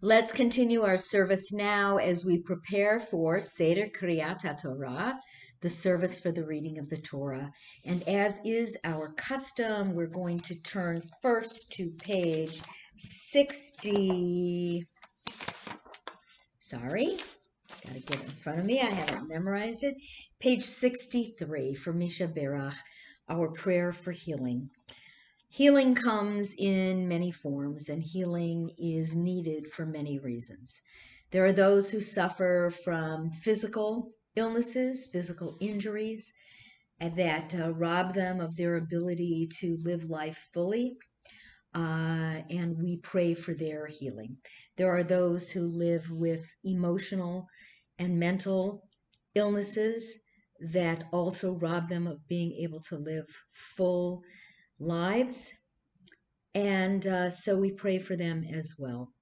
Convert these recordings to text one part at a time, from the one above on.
Let's continue our service now as we prepare for Seder Kriyat HaTorah, the service for the reading of the Torah. And as is our custom, we're going to turn first to page 60. Sorry, got to get it in front of me. I haven't memorized it. Page 63 for Misha Berach, our prayer for healing. Healing comes in many forms, and healing is needed for many reasons. There are those who suffer from physical illnesses, physical injuries, that rob them of their ability to live life fully, and we pray for their healing. There are those who live with emotional and mental illnesses that also rob them of being able to live full lives, and so we pray for them as well.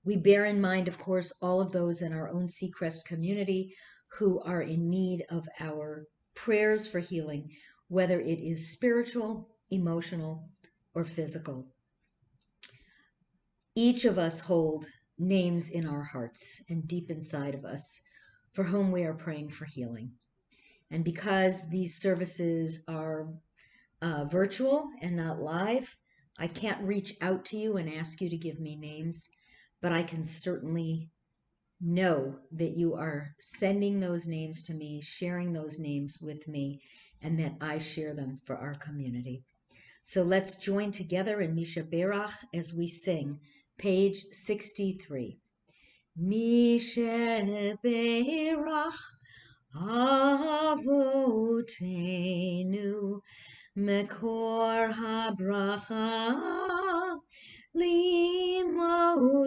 We bear in mind, of course, all of those in our own Seacrest community who are in need of our prayers for healing, whether it is spiritual, emotional, or physical. Each of us hold names in our hearts and deep inside of us for whom we are praying for healing. And because these services are virtual and not live, I can't reach out to you and ask you to give me names, but I can certainly know that you are sending those names to me, sharing those names with me, and that I share them for our community. So let's join together in Misha Berach as we sing page 63. Misha Berach Avotenu Mekor habracha limotenu.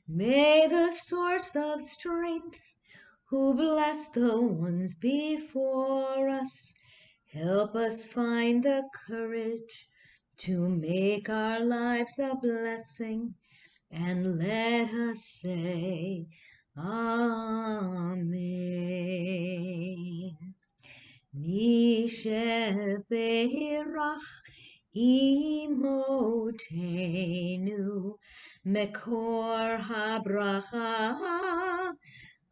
May the source of strength, who bless the ones before us, help us find the courage to make our lives a blessing, and let us say Amen. Misha Berach Imotenu Mekor habracha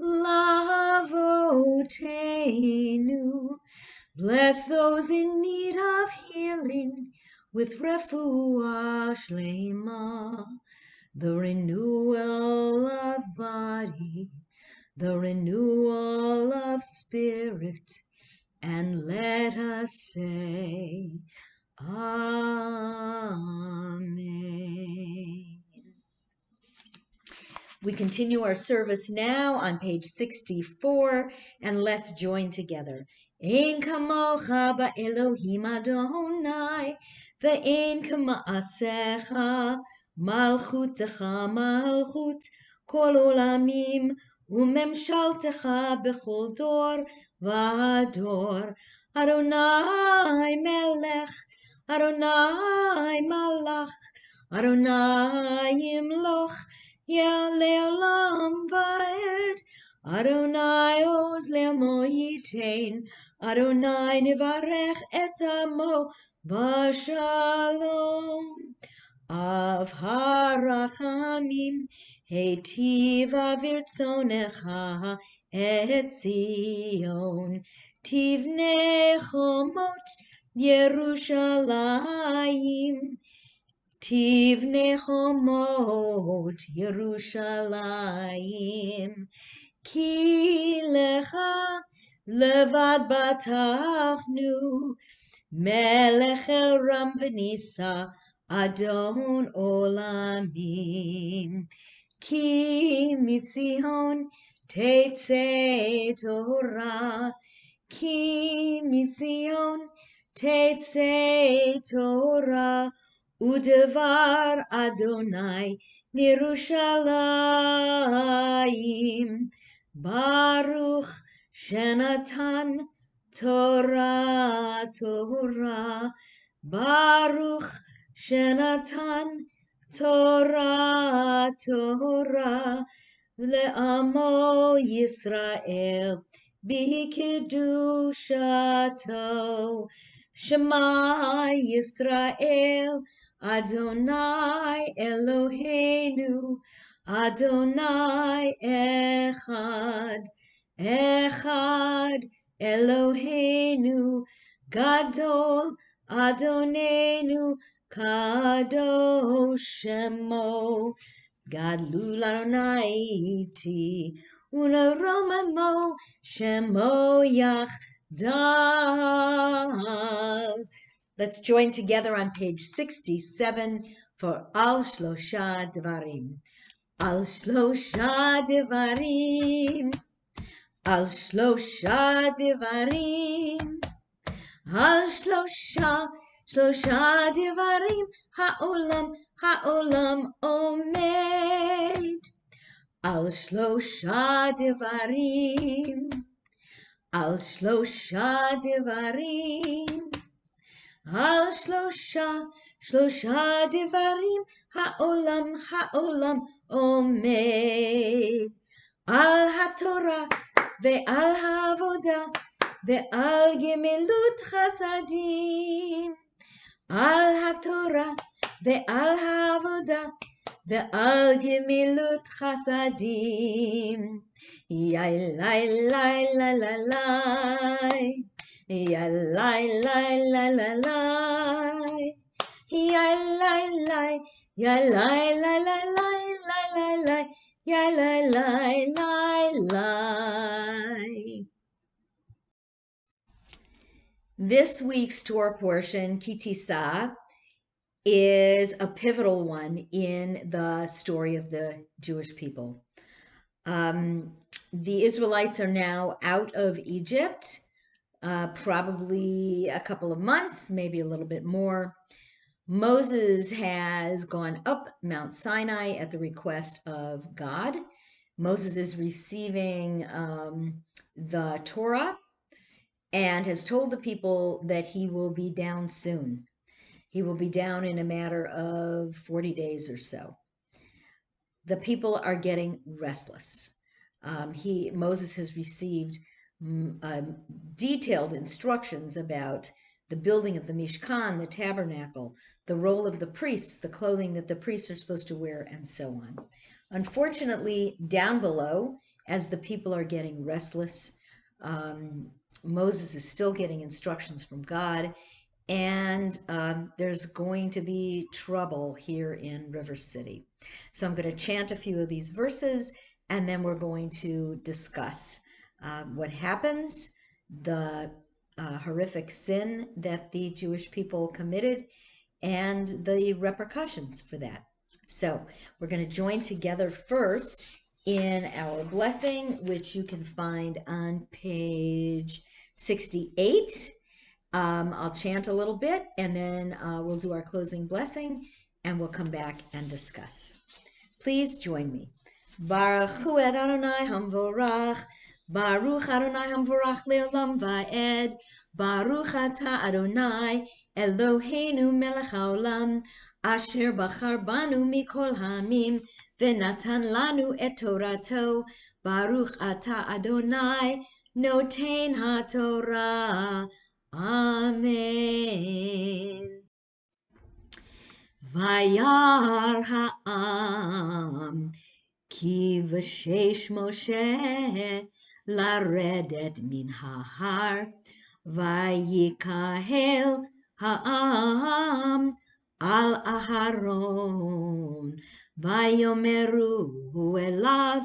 Lavotenu. Bless those in need of healing with refuah shlema, the renewal of body, the renewal of spirit, and let us say Amen. We continue our service now on page 64, and let's join together. Ein kamocha ba'Elohim Adonai, ve'ein kama'asecha, malchutecha malchut, kol olamim, umemshaltecha bechol dor v'ador. Adonai melech, Adonai malach, Adonai imloch, Ya le'olam va'ed, Adonai oz le'amo yitein, Adonai nivarech et amo v'shalom. Av harachamim heitiv avirtzonecha et Zion, tivnei chomot Yerushalayim. Tivnei chomot Yerushalayim, ki lecha levad batachnu, melech el ram v'nisa, Adon olamim. Ki mitzion tetzei Torah, ki mitzion tetzei Torah, Udevar Adonai Mirushalayim. Baruch Shenatan Torah Torah, Baruch Shenatan Torah Torah, Le'amo Yisrael B'kedushato. Shema Yisrael Adonai Eloheinu Adonai echad, echad Eloheinu gadol, Adonenu kadosh shemo. Gadlu l'Adonai iti, u'leromamo shemo yachdav. Let's join together on page 67 for Al Shlosha Devarim. Al Shlosha Devarim. Al Shlosha Devarim. Al Shlosha Devarim. Ha'olam omed. Al Shlosha Devarim. Al Shlosha Devarim. Al Shlosha Devarim. Ha'olam omed. Al HaTorah ve'al ha'avoda ve'al gemilut chasadim. Al HaTorah ve'al ha'avoda ve'al gemilut chasadim. Yalai lai la la lai. Yalai lai la la lai. Yalai lai. Yalai lai la lai lai lai lai. Yalai lai lai lai. This week's Torah portion, Kitisa, is a pivotal one in the story of the Jewish people. The Israelites are now out of Egypt, probably a couple of months, maybe a little bit more. Moses has gone up Mount Sinai at the request of God. Moses is receiving the Torah and has told the people that he will be down soon. He will be down in a matter of 40 days or so. The people are getting restless. Moses has received detailed instructions about the building of the Mishkan, the tabernacle, the role of the priests, the clothing that the priests are supposed to wear, and so on. Unfortunately, down below, as the people are getting restless, Moses is still getting instructions from God, and there's going to be trouble here in River City. So I'm going to chant a few of these verses, and then we're going to discuss what happens, the horrific sin that the Jewish people committed, and the repercussions for that. So we're going to join together first in our blessing, which you can find on page 68. I'll chant a little bit, and then we'll do our closing blessing, and we'll come back and discuss. Please join me. Baruch hu Adonai hamvorach, Baruch Adonai hamvorach leolam va'ed, Baruch ata Adonai Eloheinu melech haolam, asher bachar banu mikol ha'amim, v'natan lanu et torato, Baruch ata Adonai noten ha'torah. Amen. Vayar ha'am ki v'shesh Moshe laredet min ha'har, vayikahel ha'am al Aharon, vayomeru elav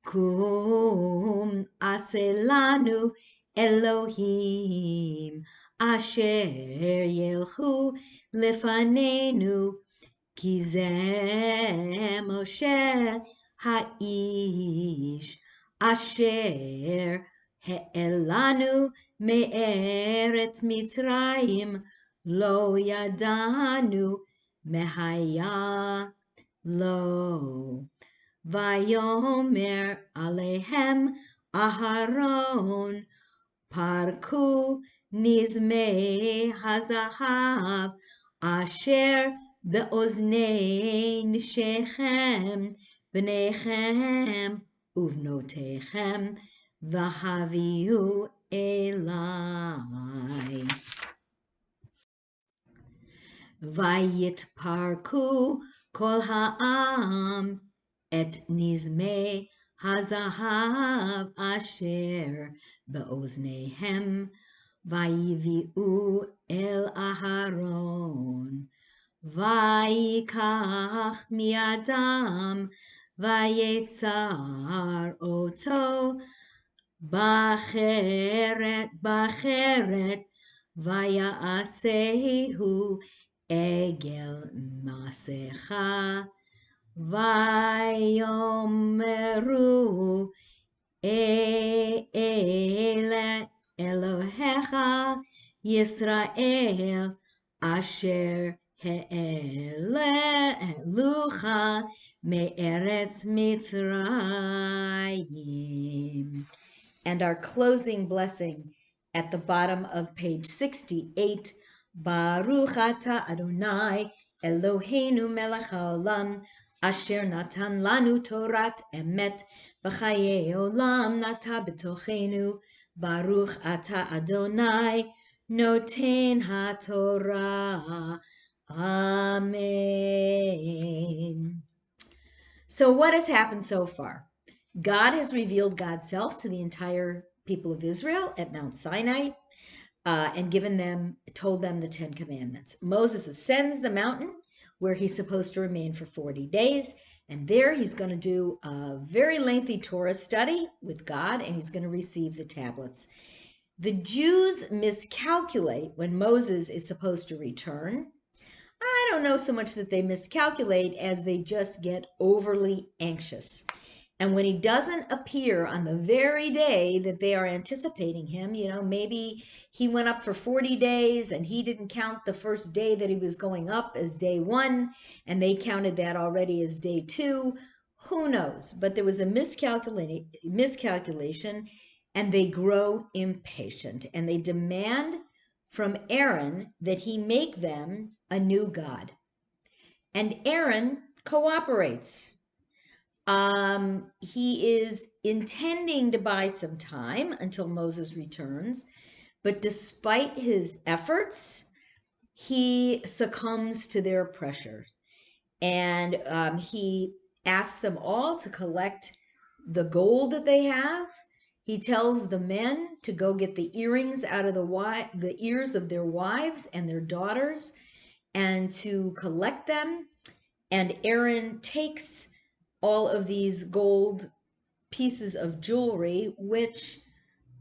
kum aselanu Elohim asher yelchu lefanenu, ki ze Moshe ha'ish asher he'elanu me'eretz Mitzrayim, lo yadanu mehaya lo. Vayomer alehem Aharon, parku nizmei hazahav asher beoznei nishechem bnechem uvnotechem v'haviu elai. Vayitparku kol ha'am et nizmei hazahav asher be'oznehem vayivi'u el Aharon vayikach miadam vayetzar oto bacheret vayaasehu egel masecha vayomeru ele Elohecha Yisrael asher he'elucha me'eretz Mitzrayim. And our closing blessing at the bottom of page 68, Baruch atah Adonai Eloheinu melech haolam asher natan lanu torat emet v'chayei olam nata b'tochenu Baruch atah Adonai noten haTorah. Amen. So what has happened so far? God has revealed God's self to the entire people of Israel at Mount Sinai and told them the 10 Commandments. Moses ascends the mountain where he's supposed to remain for 40 days. And there he's going to do a very lengthy Torah study with God, and he's going to receive the tablets. The Jews miscalculate when Moses is supposed to return. I don't know so much that they miscalculate as they just get overly anxious. And when he doesn't appear on the very day that they are anticipating him, maybe he went up for 40 days and he didn't count the first day that he was going up as day 1, and they counted that already as day 2. Who knows? But there was a miscalculation, and they grow impatient, and they demand from Aaron that he make them a new god. And Aaron cooperates. He is intending to buy some time until Moses returns, but despite his efforts, he succumbs to their pressure. And he asks them all to collect the gold that they have. He tells the men to go get the earrings out of the ears of their wives and their daughters and to collect them. And Aaron takes all of these gold pieces of jewelry, which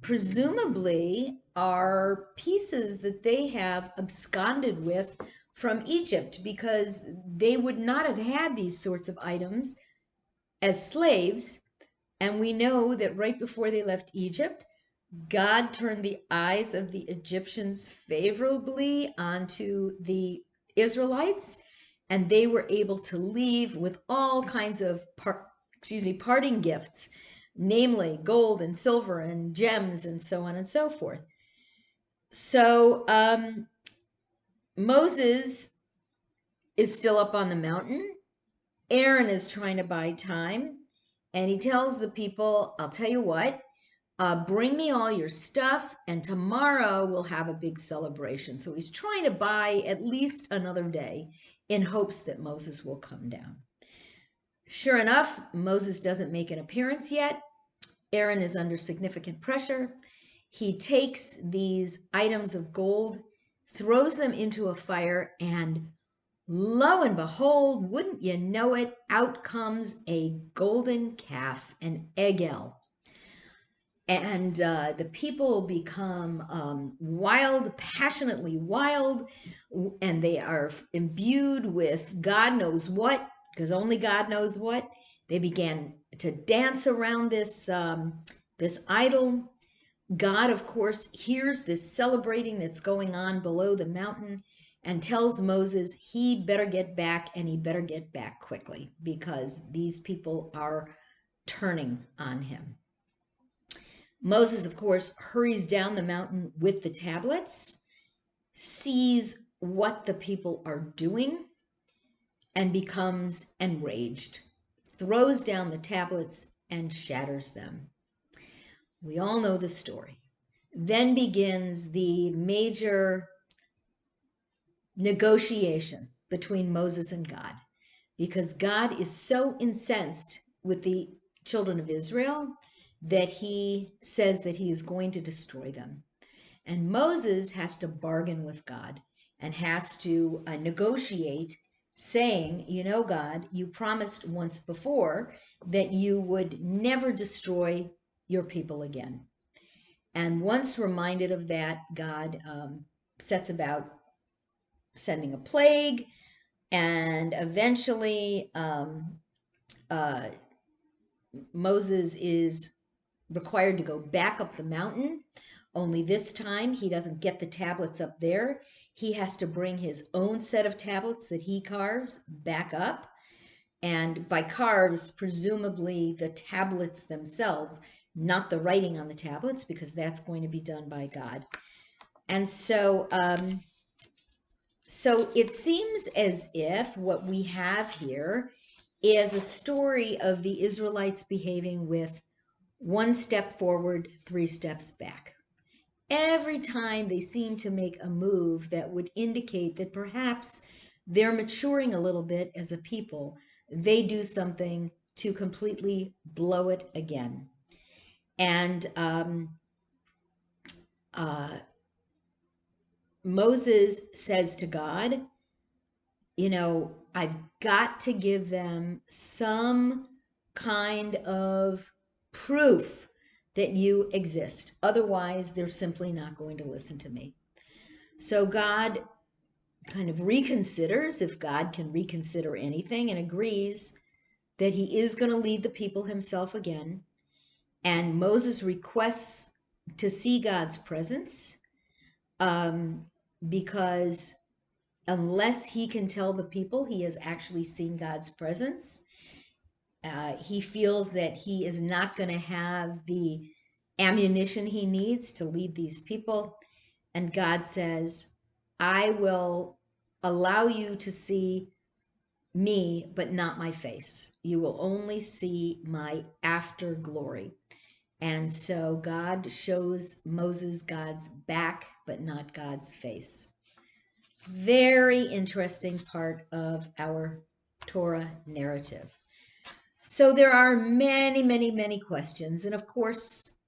presumably are pieces that they have absconded with from Egypt, because they would not have had these sorts of items as slaves. And we know that right before they left Egypt, God turned the eyes of the Egyptians favorably onto the Israelites, and they were able to leave with all kinds of parting gifts, namely gold and silver and gems and so on and so forth. So Moses is still up on the mountain. Aaron is trying to buy time, and he tells the people, I'll tell you what, bring me all your stuff, and tomorrow we'll have a big celebration. So he's trying to buy at least another day in hopes that Moses will come down. Sure enough, Moses doesn't make an appearance yet. Aaron is under significant pressure. He takes these items of gold, throws them into a fire, and lo and behold, wouldn't you know it, out comes a golden calf, an egel. And the people become wild, passionately wild, and they are imbued with God knows what, because only God knows what. They began to dance around this idol. God, of course, hears this celebrating that's going on below the mountain and tells Moses he better get back, and he better get back quickly, because these people are turning on him. Moses, of course, hurries down the mountain with the tablets, sees what the people are doing, and becomes enraged, throws down the tablets and shatters them. We all know the story. Then begins the major negotiation between Moses and God. because God is so incensed with the children of Israel that he says that he is going to destroy them. And Moses has to bargain with God and has to negotiate, saying, you know, God, you promised once before that you would never destroy your people again. And once reminded of that, God sets about sending a plague, and eventually Moses is required to go back up the mountain. Only this time he doesn't get the tablets up there. He has to bring his own set of tablets that he carves back up. And by carves, presumably the tablets themselves, not the writing on the tablets, because that's going to be done by God. And so it seems as if what we have here is a story of the Israelites behaving with one step forward, three steps back. Every time they seem to make a move that would indicate that perhaps they're maturing a little bit as a people, they do something to completely blow it again. And Moses says to God, you know, I've got to give them some kind of proof that you exist. Otherwise, they're simply not going to listen to me. So God kind of reconsiders, if God can reconsider anything, and agrees that he is going to lead the people himself again. And Moses requests to see God's presence because unless he can tell the people he has actually seen God's presence, he feels that he is not going to have the ammunition he needs to lead these people. And God says, I will allow you to see me, but not my face. You will only see my after glory. And so God shows Moses God's back, but not God's face. Very interesting part of our Torah narrative. So there are many, many, many questions. And of course,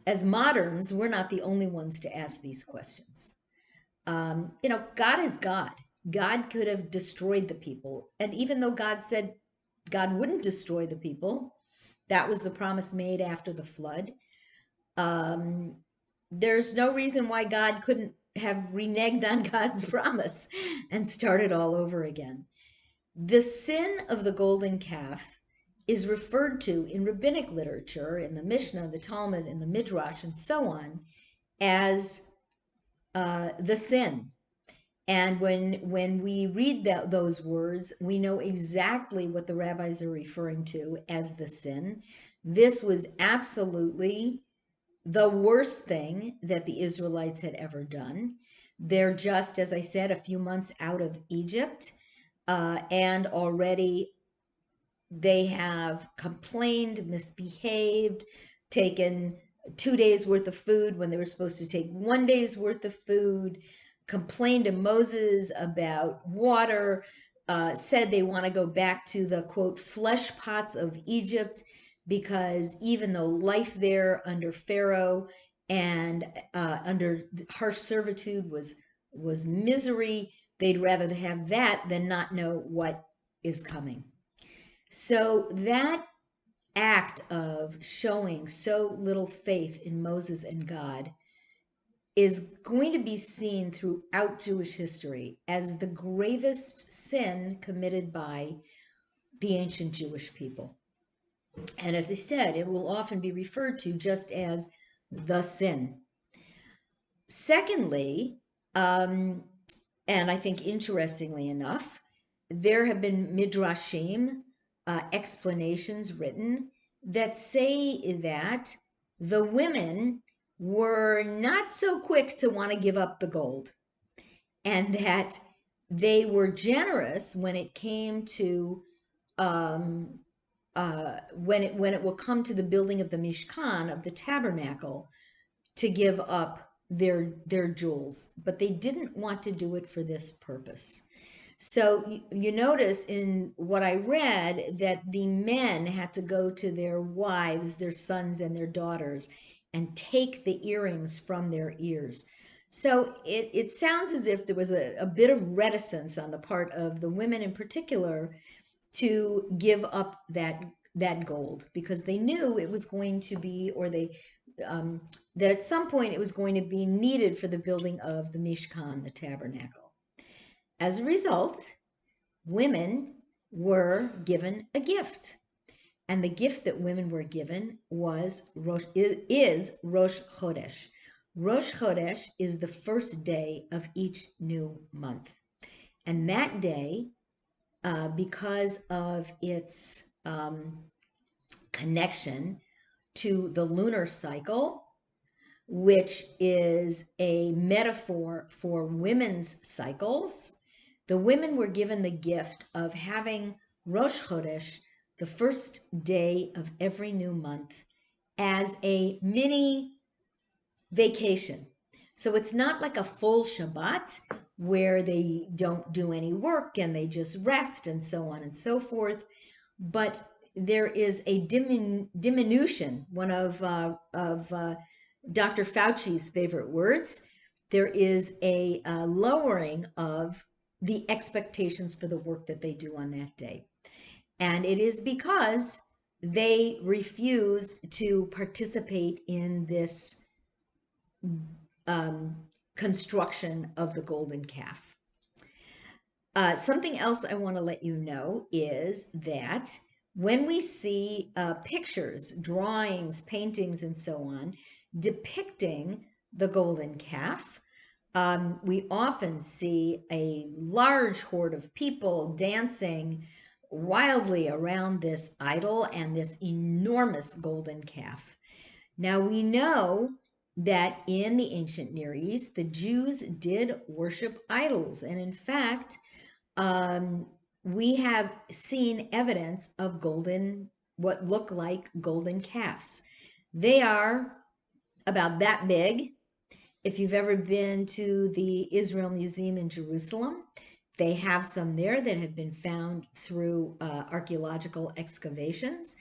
as moderns, we're not the only ones to ask these questions. You know, God is God. God could have destroyed the people. And even though God said God wouldn't destroy the people, that was the promise made after the flood. There's no reason why God couldn't have reneged on God's promise and started all over again. The sin of the golden calf is referred to in rabbinic literature, in the Mishnah, the Talmud, in the Midrash, and so on, as the sin. And when we read those words, we know exactly what the rabbis are referring to as the sin. This was absolutely the worst thing that the Israelites had ever done. They're just, as I said, a few months out of Egypt, and already they have complained, misbehaved, taken 2 days worth of food when they were supposed to take 1 day's worth of food, complained to Moses about water, said they want to go back to the, quote, flesh pots of Egypt, because even though life there under Pharaoh and under harsh servitude was misery, they'd rather have that than not know what is coming. So that act of showing so little faith in Moses and God is going to be seen throughout Jewish history as the gravest sin committed by the ancient Jewish people. And as I said, it will often be referred to just as the sin. Secondly, and I think interestingly enough, there have been midrashim, explanations written that say that the women were not so quick to want to give up the gold, and that they were generous when it came to when it will come to the building of the Mishkan, of the tabernacle, to give up their jewels, but they didn't want to do it for this purpose. So you notice in what I read that the men had to go to their wives, their sons, and their daughters and take the earrings from their ears. So it sounds as if there was a bit of reticence on the part of the women in particular to give up that gold, because they knew it was going to be, or they um, that at some point it was going to be needed for the building of the Mishkan, the tabernacle. As a result, women were given a gift. And the gift that women were given is Rosh Chodesh. Rosh Chodesh is the first day of each new month. And that day, because of its connection to the lunar cycle, which is a metaphor for women's cycles, the women were given the gift of having Rosh Chodesh, the first day of every new month, as a mini vacation. So it's not like a full Shabbat where they don't do any work and they just rest and so on and so forth, but there is a diminution, one of Dr. Fauci's favorite words. There is a lowering of the expectations for the work that they do on that day. And it is because they refused to participate in this construction of the golden calf. Something else I want to let you know is that when we see pictures, drawings, paintings, and so on depicting the golden calf, we often see a large horde of people dancing wildly around this idol and this enormous golden calf. Now we know that in the ancient Near East, the Jews did worship idols. And in fact, we have seen evidence of what look like golden calves. They are about that big. If you've ever been to the Israel Museum in Jerusalem, they have some there that have been found through archaeological excavations.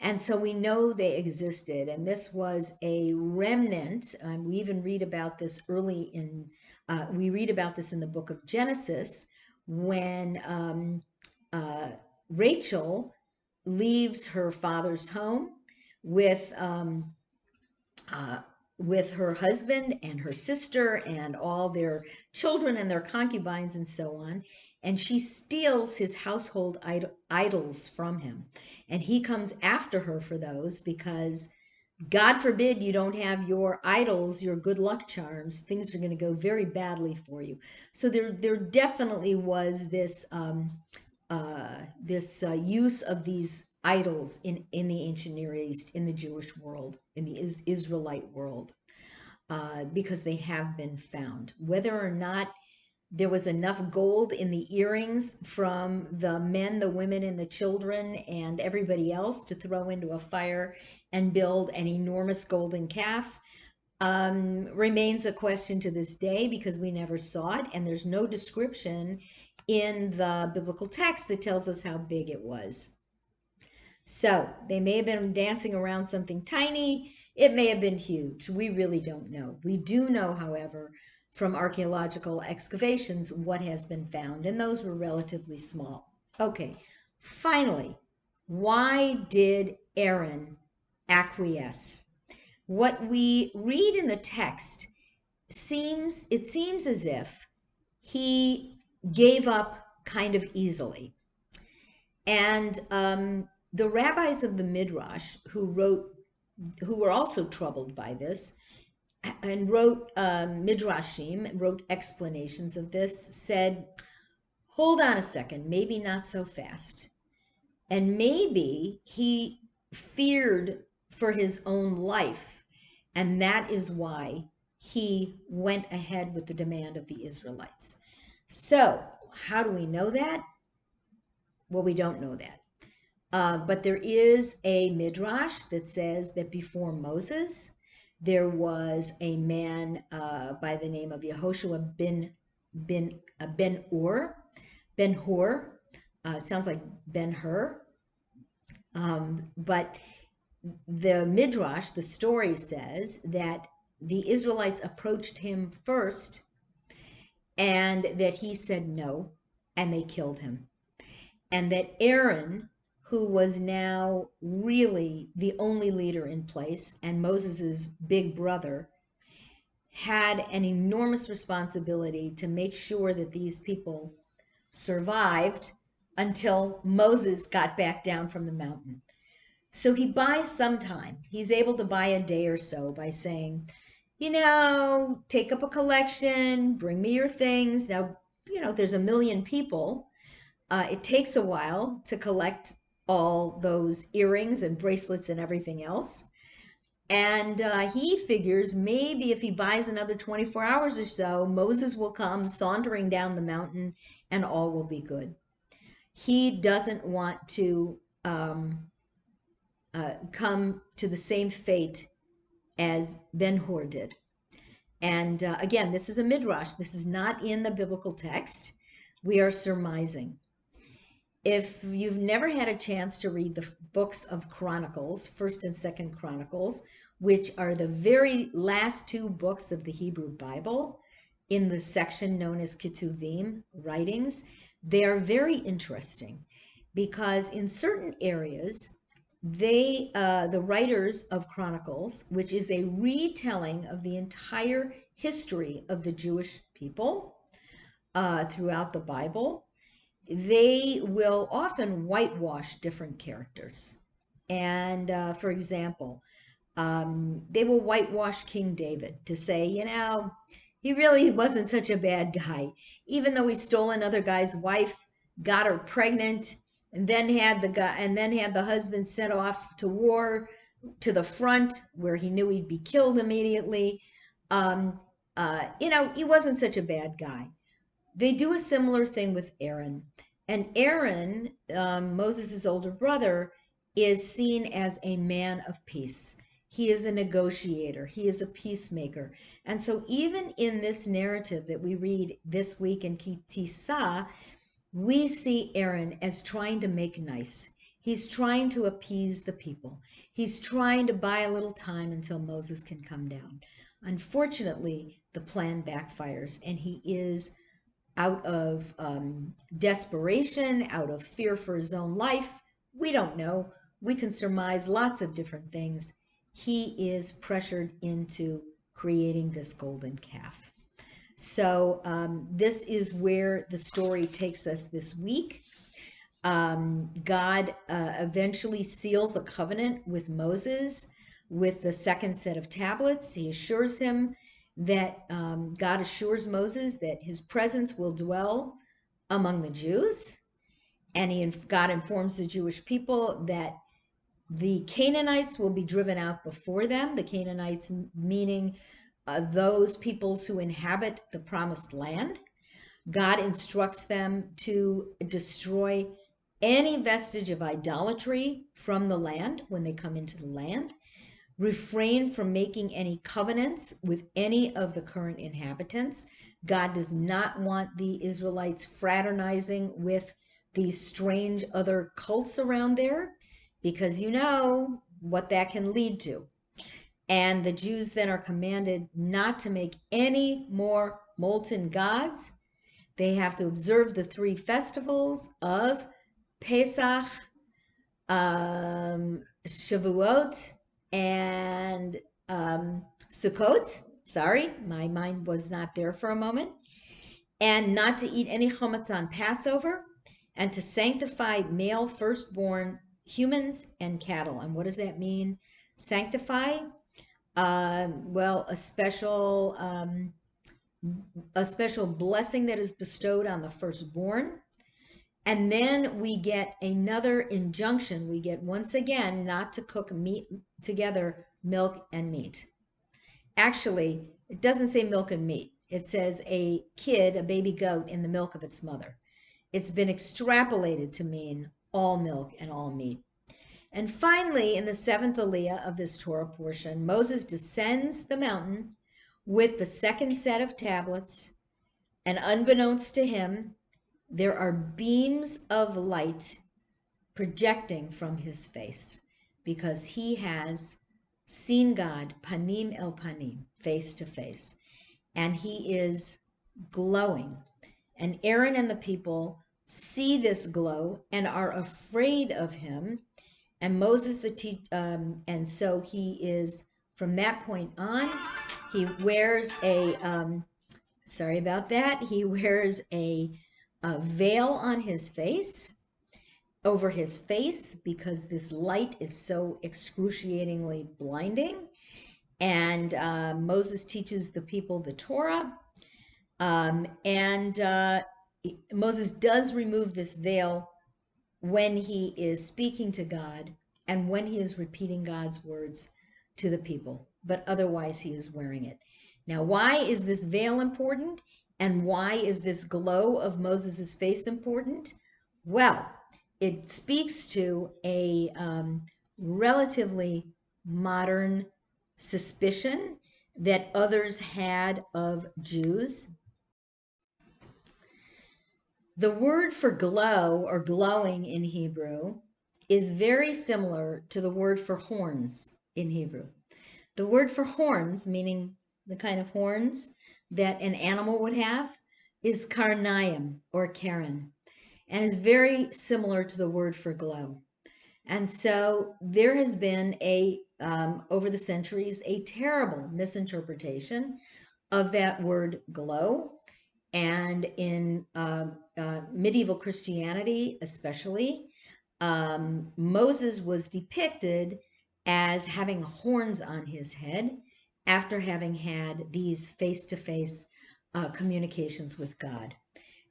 And so we know they existed. And this was a remnant. We even read about this we read about this in the book of Genesis, when Rachel leaves her father's home with her husband and her sister and all their children and their concubines and so on. And she steals his household idols from him. And he comes after her for those, because God forbid you don't have your idols, your good luck charms, things are going to go very badly for you. So there definitely was this use of these idols in the ancient Near East, in the Jewish world, in the Israelite world, because they have been found. Whether or not there was enough gold in the earrings from the men, the women, and the children, and everybody else to throw into a fire and build an enormous golden calf remains a question to this day, because we never saw it, and there's no description in the biblical text that tells us how big it was. So they may have been dancing around something tiny. It may have been huge. We really don't know. We do know, however, from archaeological excavations what has been found, and those were relatively small. Okay, finally, why did Aaron acquiesce? What we read in the text seems as if he gave up kind of easily. And the rabbis of the Midrash, who were also troubled by this, and wrote midrashim, wrote explanations of this, said, hold on a second, maybe not so fast. And maybe he feared for his own life, and that is why he went ahead with the demand of the Israelites. So how do we know that? Well, we don't know that. But there is a midrash that says that before Moses, there was a man by the name of Yehoshua ben Ur, Ben-Hur. Sounds like Ben-Hur. But the Midrash, the story says that the Israelites approached him first and that he said no, and they killed him. And that Aaron, who was now really the only leader in place and Moses's big brother, had an enormous responsibility to make sure that these people survived until Moses got back down from the mountain. So he buys some time. He's able to buy a day or so by saying, take up a collection, bring me your things. Now, there's a million people. It takes a while to collect all those earrings and bracelets and everything else. And he figures maybe if he buys another 24 hours or so, Moses will come sauntering down the mountain and all will be good. He doesn't want to come to the same fate as Ben-Hur did. And again, this is a midrash. This is not in the biblical text. We are surmising. If you've never had a chance to read the books of Chronicles, 1st and 2nd Chronicles, which are the very last two books of the Hebrew Bible in the section known as Ketuvim, writings, they are very interesting because in certain areas, the writers of Chronicles, which is a retelling of the entire history of the Jewish people throughout the Bible, they will often whitewash different characters. And for example, they will whitewash King David to say, he really wasn't such a bad guy, even though he stole another guy's wife, got her pregnant, and then had the husband sent off to war, to the front where he knew he'd be killed immediately. He wasn't such a bad guy. They do a similar thing with Aaron. And Aaron, Moses' older brother, is seen as a man of peace. He is a negotiator. He is a peacemaker. And so even in this narrative that we read this week in Ki Tisa, we see Aaron as trying to make nice. He's trying to appease the people. He's trying to buy a little time until Moses can come down. Unfortunately, the plan backfires, and he is out of desperation, out of fear for his own life. We don't know. We can surmise lots of different things. He is pressured into creating this golden calf. So this is where the story takes us this week. God eventually seals a covenant with Moses with the second set of tablets. He assures him that God assures Moses that his presence will dwell among the Jews. And God informs the Jewish people that the Canaanites will be driven out before them. The Canaanites meaning those peoples who inhabit the promised land. God instructs them to destroy any vestige of idolatry from the land when they come into the land. Refrain from making any covenants with any of the current inhabitants. God does not want the Israelites fraternizing with these strange other cults around there, because you know what that can lead to. And the Jews then are commanded not to make any more molten gods. They have to observe the three festivals of Pesach, Shavuot, and Sukkot. Sorry, my mind was not there for a moment. And not to eat any chametz on Passover, and to sanctify male firstborn humans and cattle. And what does that mean? Sanctify? Well, a special blessing that is bestowed on the firstborn. And then we get another injunction. We get once again not to cook meat together, milk and meat. Actually, it doesn't say milk and meat. It says a kid, a baby goat, in the milk of its mother. It's been extrapolated to mean all milk and all meat. And finally, in the seventh aliyah of this Torah portion, Moses descends the mountain with the second set of tablets, and unbeknownst to him, there are beams of light projecting from his face because he has seen God panim el panim, face to face, and he is glowing. And Aaron and the people see this glow and are afraid of him. And Moses, and so he is, from that point on, he wears sorry about that, he wears a veil on his face, over his face, because this light is so excruciatingly blinding. And Moses teaches the people the Torah. And Moses does remove this veil when he is speaking to God and when he is repeating God's words to the people, but otherwise he is wearing it. Now, why is this veil important? And why is this glow of Moses' face important? Well, it speaks to a relatively modern suspicion that others had of Jews. The word for glow or glowing in Hebrew is very similar to the word for horns in Hebrew. The word for horns, meaning the kind of horns that an animal would have, is karnayim or karen, and is very similar to the word for glow. And so there has been over the centuries, a terrible misinterpretation of that word glow. And in medieval Christianity, especially, Moses was depicted as having horns on his head after having had these face-to-face communications with God.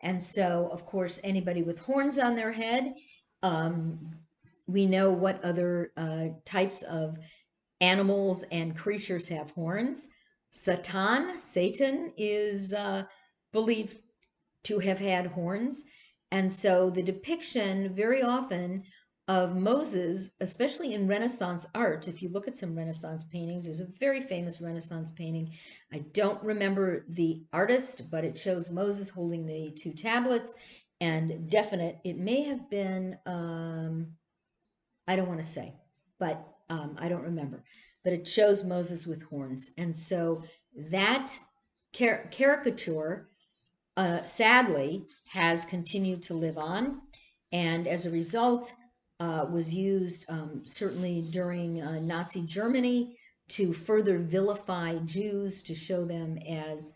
And so, of course, anybody with horns on their head, we know what other types of animals and creatures have horns. Satan is believed to have had horns. And so the depiction very often of Moses, especially in Renaissance art, if you look at some Renaissance paintings, there's a very famous Renaissance painting. I don't remember the artist, but it shows Moses holding the two tablets, and it may have been, I don't want to say, but I don't remember. But it shows Moses with horns. And so that caricature sadly has continued to live on, and as a result was used certainly during Nazi Germany to further vilify Jews, to show them as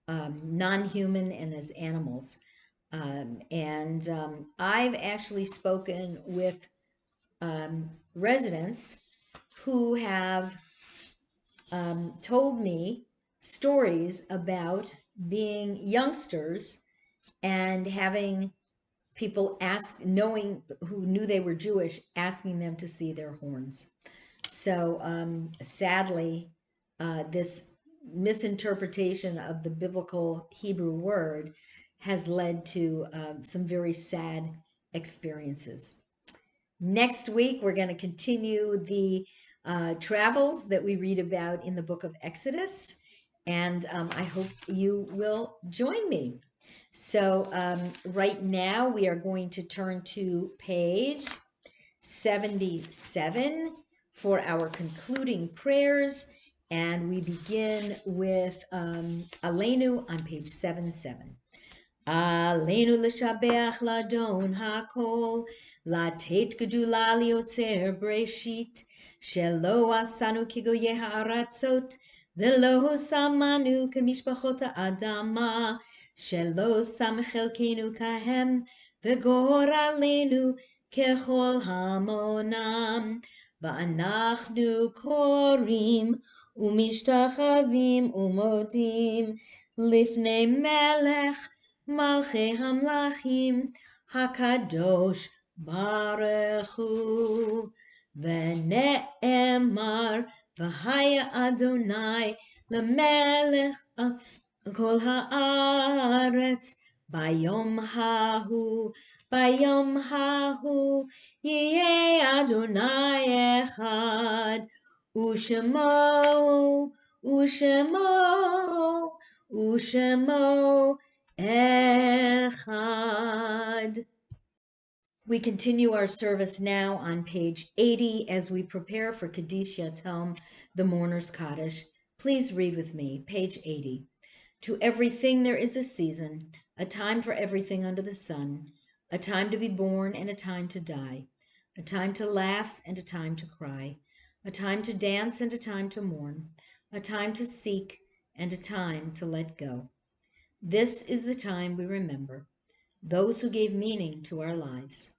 non-human and as animals. I've actually spoken with residents who have told me stories about being youngsters and having people who knew they were Jewish, asking them to see their horns. So sadly, this misinterpretation of the biblical Hebrew word has led to some very sad experiences. Next week, we're going to continue the travels that we read about in the book of Exodus, and I hope you will join me. So right now we are going to turn to page 77 for our concluding prayers, and we begin with Aleinu on page 77. Aleinu l'shabeach l'adon hakol, לתת גדולה ליוצר בראשית, שלא עשנו כגויי הארצות, ולא שמנו כמשפחות האדמה, שלא שם חלקנו כהם, וגורלנו ככל המונם. ואנחנו קוראים ומשתחווים ומודים לפני מלך מלכי המלכים, הקדוש ברוך הוא. ונאמר, והיה אדוני למלך כל הארץ, ביום ההוא יהיה אדוני אחד, ושמו Echad. We continue our service now on page 80 as we prepare for Kaddish Yatom, the mourner's Kaddish. Please read with me, page 80. To everything there is a season, a time for everything under the sun, a time to be born and a time to die, a time to laugh and a time to cry, a time to dance and a time to mourn, a time to seek and a time to let go. This is the time we remember those who gave meaning to our lives.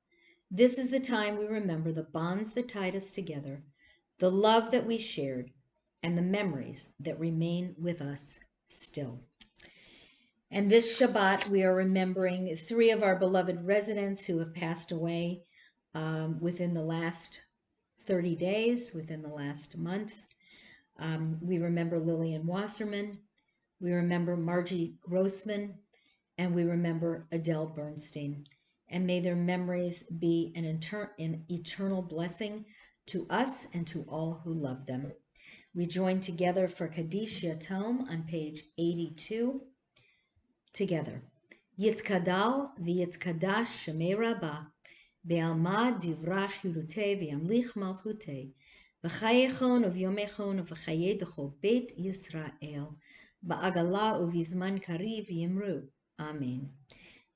This is the time we remember the bonds that tied us together, the love that we shared, and the memories that remain with us still. And this Shabbat, we are remembering 3 of our beloved residents who have passed away within the last 30 days, within the last month. We remember Lillian Wasserman, we remember Margie Grossman, and we remember Adele Bernstein. And may their memories be an eternal blessing to us and to all who love them. We join together for Kaddish Yatom on page 82. Together. Yitkadal v'yitkadash shemei rabba, be'alma divrach hirute v'yamlich malchute, v'chayechon uvyomechon v'chayei dechol beit Yisrael, ba'agala uvizman kariv yimru. Amen.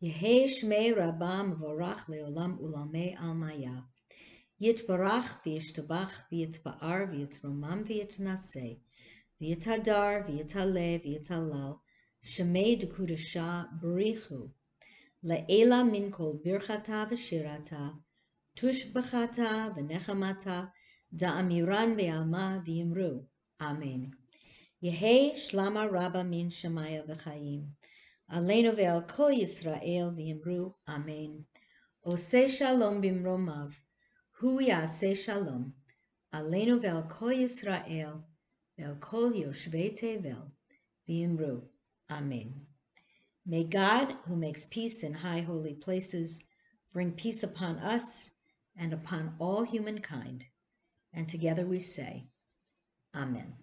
Yehei shmei rabba mevorach leolam ulamei almaya. Yitbarach v'yishtabach v'yitba'ar v'yitromam v'yitnaseh, v'yitadar v'yitaleh v'yitalal, Shemei dekudasha barichu, le'ela min kol birchata v'shirata, tushbachata v'nechamata, da'amiran ve'alma v'yimru. Amen. Yehei shlama rabba min shemaya v'chayim, aleinu ve'al kol Yisrael v'yimru. Amen. Oseh shalom bimromav, hu yaseh shalom, aleinu ve'al kol Yisrael, ve'al kol yoshvei tevel v'yimru. Amen. May God, who makes peace in high holy places, bring peace upon us and upon all humankind. And together we say, Amen.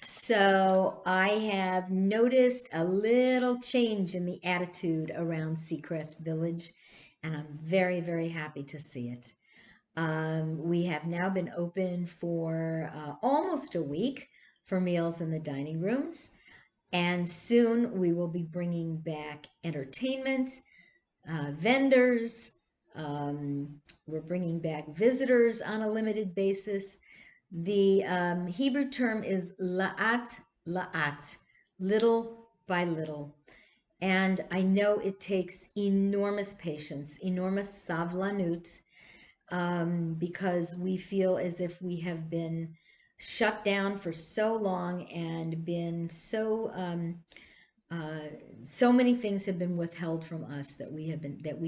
So I have noticed a little change in the attitude around Seacrest Village, and I'm very, very happy to see it. We have now been open for almost a week for meals in the dining rooms. And soon we will be bringing back entertainment, vendors. We're bringing back visitors on a limited basis. The Hebrew term is la'at, la'at, little by little. And I know it takes enormous patience, enormous savlanut, because we feel as if we have been shut down for so long and been so many things have been withheld from us that we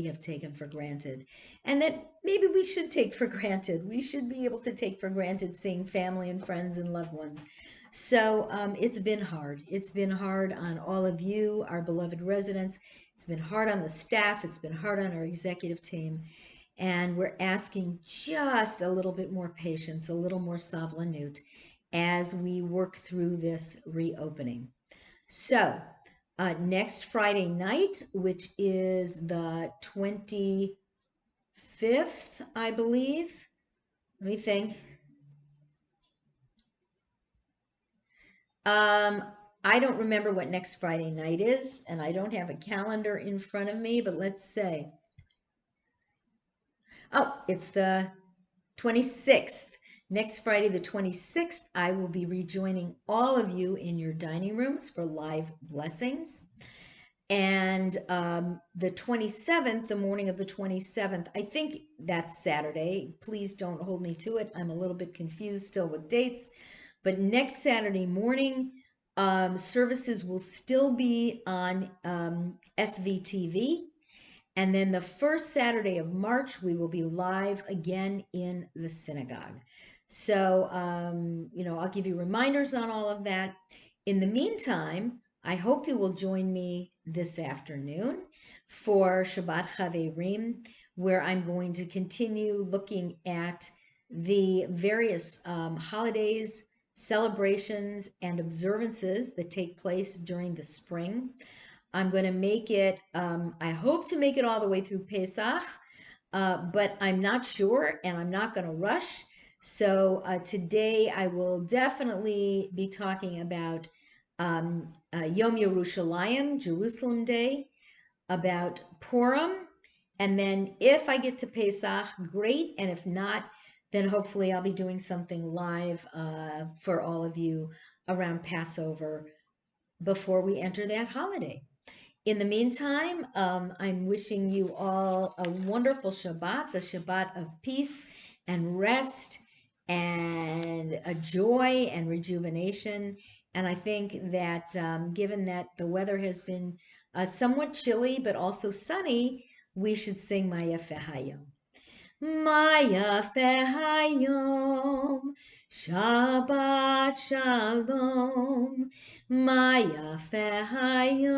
have taken for granted, and that maybe we should take for granted. We should be able to take for granted seeing family and friends and loved ones. So it's been hard. It's been hard on all of you, our beloved residents. It's been hard on the staff. It's been hard on our executive team. And we're asking just a little bit more patience, a little more savlanut as we work through this reopening. So next Friday night, which is the 25th, I believe. Let me think. I don't remember what next Friday night is, and I don't have a calendar in front of me, but let's say. Oh, it's the 26th. Next Friday, the 26th, I will be rejoining all of you in your dining rooms for live blessings. And the 27th, the morning of the 27th, I think that's Saturday. Please don't hold me to it. I'm a little bit confused still with dates. But next Saturday morning, services will still be on SVTV. And then the first Saturday of March, we will be live again in the synagogue. So, I'll give you reminders on all of that. In the meantime, I hope you will join me this afternoon for Shabbat Chaverim, where I'm going to continue looking at the various holidays, celebrations and observances that take place during the spring. I'm going to make it, I hope to make it all the way through Pesach, but I'm not sure and I'm not going to rush. So today I will definitely be talking about Yom Yerushalayim, Jerusalem Day, about Purim, and then if I get to Pesach, great, and if not, then hopefully I'll be doing something live for all of you around Passover before we enter that holiday. In the meantime, I'm wishing you all a wonderful Shabbat, a Shabbat of peace and rest and a joy and rejuvenation. And I think that given that the weather has been somewhat chilly but also sunny, we should sing Maya Fehayom. Maya Fehayom, Shabbat Shalom. Maya Fehayom,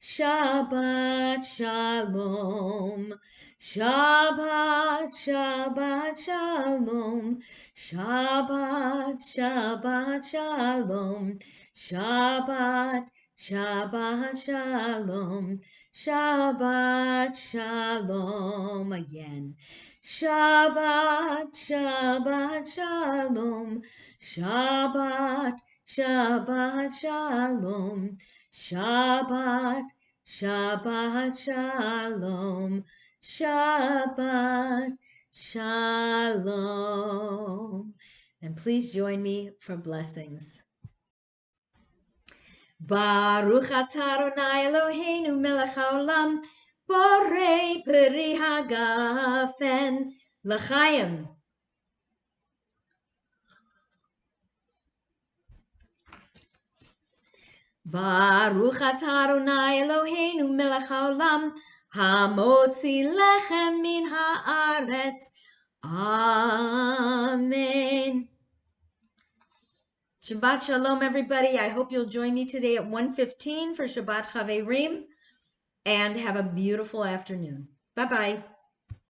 Shabbat Shalom. Shabbat, Shabbat Shalom. Shabbat, Shabbat Shalom. Shabbat, Shabbat Shalom. Shabbat Shalom again. Shabbat, Shabbat Shalom. Shabbat, Shabbat Shalom. Shabbat, Shabbat Shalom. Shabbat Shalom. And please join me for blessings. Baruch atah Adonai Eloheinu melech haolam, borei peri hagafen l'chaim. Baruch atah Adonai Eloheinu melech haolam, hamotzi lechem min haaretz. Amen. Shabbat Shalom, everybody. I hope you'll join me today at 1:15 for Shabbat Chaverim, and have a beautiful afternoon. Bye-bye.